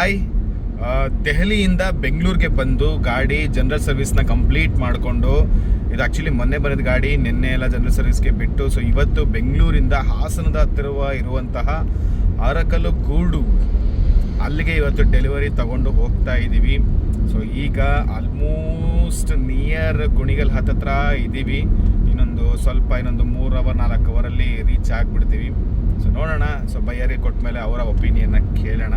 Hi, ದೆಹಲಿಯಿಂದ ಬೆಂಗಳೂರಿಗೆ ಬಂದು ಗಾಡಿ ಜನರಲ್ ಸರ್ವಿಸ್ನ ಕಂಪ್ಲೀಟ್ ಮಾಡಿಕೊಂಡು, ಇದು ಆ್ಯಕ್ಚುಲಿ ಮೊನ್ನೆ ಬಂದಿದ್ದ ಗಾಡಿ, ನಿನ್ನೆ ಎಲ್ಲ ಜನರಲ್ ಸರ್ವಿಸ್ಗೆ ಬಿಟ್ಟು, ಸೊ ಇವತ್ತು ಬೆಂಗಳೂರಿಂದ ಹಾಸನದ ಹತ್ತಿರ ಇರುವಂತಹ ಅರಕಲು ಗೂಡು ಅಲ್ಲಿಗೆ ಇವತ್ತು ಡೆಲಿವರಿ ತಗೊಂಡು ಹೋಗ್ತಾ ಇದ್ದೀವಿ. ಸೊ ಈಗ ಆಲ್ಮೋಸ್ಟ್ ನಿಯರ್ ಕುಣಿಗಲ್ ಹತ್ತತ್ರ ಇದ್ದೀವಿ. ಇನ್ನೊಂದು 3 ಅವರ್ 4 ಅವರಲ್ಲಿ ರೀಚ್ ಆಗಿಬಿಡ್ತೀವಿ. ಸೊ ನೋಡೋಣ. ಸೊ ಬೈಯರಿಗೆ ಕೊಟ್ಟ ಮೇಲೆ ಅವರ ಒಪಿನಿಯನ್ನ ಕೇಳೋಣ.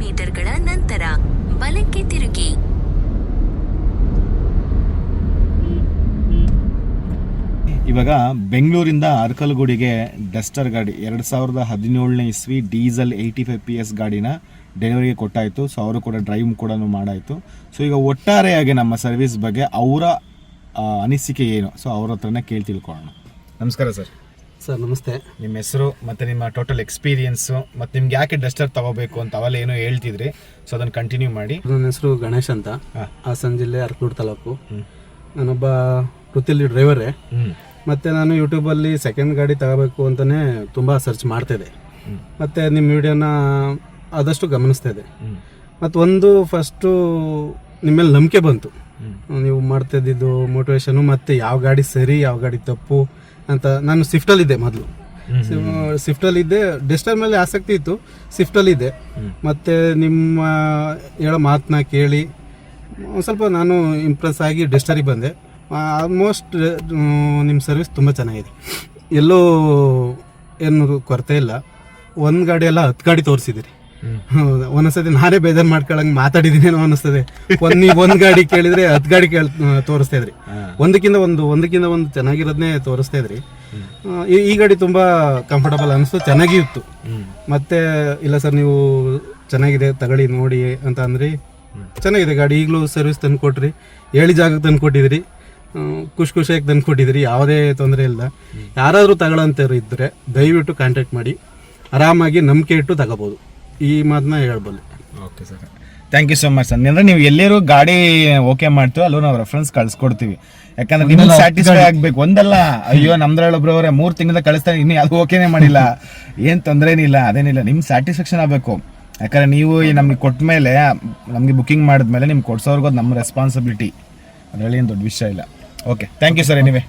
ಮೀಟರ್ಗಳ ನಂತರ ಬಲಕ್ಕೆ ತಿರುಗಿ. ಇವಾಗ ಬೆಂಗಳೂರಿಂದ ಅರಕಲಗೂಡಿಗೆ ಡಸ್ಟರ್ ಗಾಡಿ 2017ನೇ ಇಸ್ವಿ ಡೀಸೆಲ್ 85 PS ಗಾಡಿನ ಡೆಲಿವರಿಗೆ ಕೊಟ್ಟಾಯಿತು. ಸೊ ಅವರು ಕೂಡ ಡ್ರೈವ್ ಕೂಡ ಮಾಡಾಯಿತು. ಸೊ ಈಗ ಒಟ್ಟಾರೆಯಾಗಿ ನಮ್ಮ ಸರ್ವಿಸ್ ಬಗ್ಗೆ ಅವರ ಅನಿಸಿಕೆ ಏನು, ಸೊ ಅವ್ರ ಹತ್ರನೇ ಕೇಳಿ ತಿಳ್ಕೊಳ್ಳೋಣ. ನಮಸ್ಕಾರ ಸರ್. ಸರ್ ನಮಸ್ತೆ. ನಿಮ್ಮ ಹೆಸರು ಮತ್ತು ನಿಮ್ಮ ಟೋಟಲ್ ಎಕ್ಸ್ಪೀರಿಯನ್ಸು ಮತ್ತು ನಿಮ್ಗೆ ಯಾಕೆ ಡಸ್ಟರ್ ತಗೋಬೇಕು ಅಂತ ಅವೆಲ್ಲ ಏನೋ ಹೇಳ್ತಿದ್ರಿ, ಸೊ ಅದನ್ನು ಕಂಟಿನ್ಯೂ ಮಾಡಿ. ನನ್ನ ಹೆಸರು ಗಣೇಶ್ ಅಂತ, ಹಾಸನ ಜಿಲ್ಲೆ ಅರಕಲಗೂಡು ತಾಲೂಕು. ನಾನೊಬ್ಬ ವೃತ್ತಿಲಿ ಡ್ರೈವರೇ. ಮತ್ತು ನಾನು ಯೂಟ್ಯೂಬಲ್ಲಿ ಸೆಕೆಂಡ್ ಗಾಡಿ ತಗೋಬೇಕು ಅಂತಲೇ ತುಂಬ ಸರ್ಚ್ ಮಾಡ್ತಾಯಿದ್ದೆ. ಮತ್ತು ನಿಮ್ಮ ವಿಡಿಯೋನ ಆದಷ್ಟು ಗಮನಿಸ್ತಾಯಿದ್ದೆ. ಮತ್ತು ಫಸ್ಟು ನಿಮ್ಮ ಮೇಲೆ ನಂಬಿಕೆ ಬಂತು. ನೀವು ಮಾಡ್ತಾಯಿದ್ದು ಮೋಟಿವೇಶನು ಮತ್ತು ಯಾವ ಗಾಡಿ ಸರಿ ಯಾವ ಗಾಡಿ ತಪ್ಪು ಅಂತ. ನಾನು ಸ್ವಿಫ್ಟಲ್ಲಿದ್ದೆ ಮೊದಲು. ಸ್ವಿಫ್ಟಲ್ಲಿದ್ದೆ. ಡಸ್ಟರ್ ಮೇಲೆ ಆಸಕ್ತಿ ಇತ್ತು, ಸ್ವಿಫ್ಟಲ್ಲಿದ್ದೆ. ಮತ್ತು ನಿಮ್ಮ ಹೇಳೋ ಮಾತನ್ನ ಕೇಳಿ ಸ್ವಲ್ಪ ನಾನು ಇಂಪ್ರೆಸ್ ಆಗಿ ಡಸ್ಟರಿಗೆ ಬಂದೆ. ಆಲ್ಮೋಸ್ಟ್ ನಿಮ್ಮ ಸರ್ವಿಸ್ ತುಂಬ ಚೆನ್ನಾಗಿದೆ. ಎಲ್ಲೂ ಏನು ಕೊರತೆ ಇಲ್ಲ. ಒಂದು ಗಾಡಿ ಎಲ್ಲ 10 ಗಾಡಿ ತೋರಿಸಿದ್ದೀರಿ. ಒಂದೊಂದ್ಸತಿ ನಾನೇ ಬೇಜಾರು ಮಾಡ್ಕೊಳಂಗೆ ಮಾತಾಡಿದ್ದೀನೇನೋ ಅನ್ನಿಸ್ತದೆ. ಒಂದು ಗಾಡಿ ಕೇಳಿದರೆ 10 ಗಾಡಿ ತೋರಿಸ್ತಾ ಇದ್ರಿ. ಒಂದಕ್ಕಿಂತ ಒಂದು ಚೆನ್ನಾಗಿರೋದನ್ನೇ ತೋರಿಸ್ತಾ ಇದ್ರಿ. ಈ ಗಾಡಿ ತುಂಬ ಕಂಫರ್ಟಬಲ್ ಅನಿಸ್ತು, ಚೆನ್ನಾಗಿತ್ತು. ಮತ್ತೆ ಇಲ್ಲ ಸರ್ ನೀವು ಚೆನ್ನಾಗಿದೆ ತಗೊಳ್ಳಿ ನೋಡಿ ಅಂತ ಅಂದ್ರಿ. ಚೆನ್ನಾಗಿದೆ ಗಾಡಿ. ಈಗಲೂ ಸರ್ವಿಸ್ ತಂದು ಕೊಟ್ರಿ, ಹೇಳಿ ಜಾಗಕ್ಕೆ ತಂದು ಕೊಟ್ಟಿದ್ರಿ, ಖುಷಿಯಾಗಿ ತಂದು ಕೊಟ್ಟಿದ್ರಿ. ಯಾವುದೇ ತೊಂದರೆ ಇಲ್ಲ. ಯಾರಾದರೂ ತಗೊಳ್ಳೋಂಥವ್ರು ಇದ್ದರೆ ದಯವಿಟ್ಟು ಕಾಂಟ್ಯಾಕ್ಟ್ ಮಾಡಿ, ಆರಾಮಾಗಿ ನಂಬಿಕೆ ಇಟ್ಟು ತಗೋಬೋದು. ಈ ಮಾತನ್ನ ಹೇಳ್ಬಲ್ಲೆ. Okay sir, thank you so much sir. ಅಂದರೆ ನೀವು ಎಲ್ಲರೂ ಗಾಡಿ ಓಕೆ ಮಾಡ್ತೀವಿ ಅಲ್ಲೂ ನಾವು ರೆಫರೆನ್ಸ್ ಕಳಿಸ್ಕೊಡ್ತೀವಿ. ಯಾಕಂದ್ರೆ ನಿಮ್ಗೆ ಸ್ಯಾಟಿಸ್ಫೈ ಆಗಬೇಕು. ಒಂದಲ್ಲ, ಅಯ್ಯೋ ನಮ್ದ್ರೊಬ್ಬರು ಅವರೇ 3 ತಿಂಗಳಿಂದ ಕಳಿಸ್ತಾರೆ, ಇನ್ನೂ ಅದು ಓಕೆನೇ ಮಾಡಿಲ್ಲ, ಏನು ತೊಂದರೆನಿಲ್ಲ, ಅದೇನಿಲ್ಲ, ನಿಮ್ಮ ಸ್ಯಾಟಿಸ್ಫ್ಯಾಕ್ಷನ್ ಆಗಬೇಕು. ಯಾಕಂದರೆ ನೀವು ನಮಗೆ ಕೊಟ್ಟ ಮೇಲೆ, ನಮಗೆ ಬುಕ್ಕಿಂಗ್ ಮಾಡಿದ್ಮೇಲೆ ನಿಮ್ಗೆ ಕೊಡ್ಸೋರ್ಗೂ ಅದು ನಮ್ಮ ರೆಸ್ಪಾನ್ಸಿಬಿಲಿಟಿ. ಅದರಲ್ಲಿ ಏನು ದೊಡ್ಡ ವಿಷಯ ಇಲ್ಲ. Okay, thank you sir. Anyway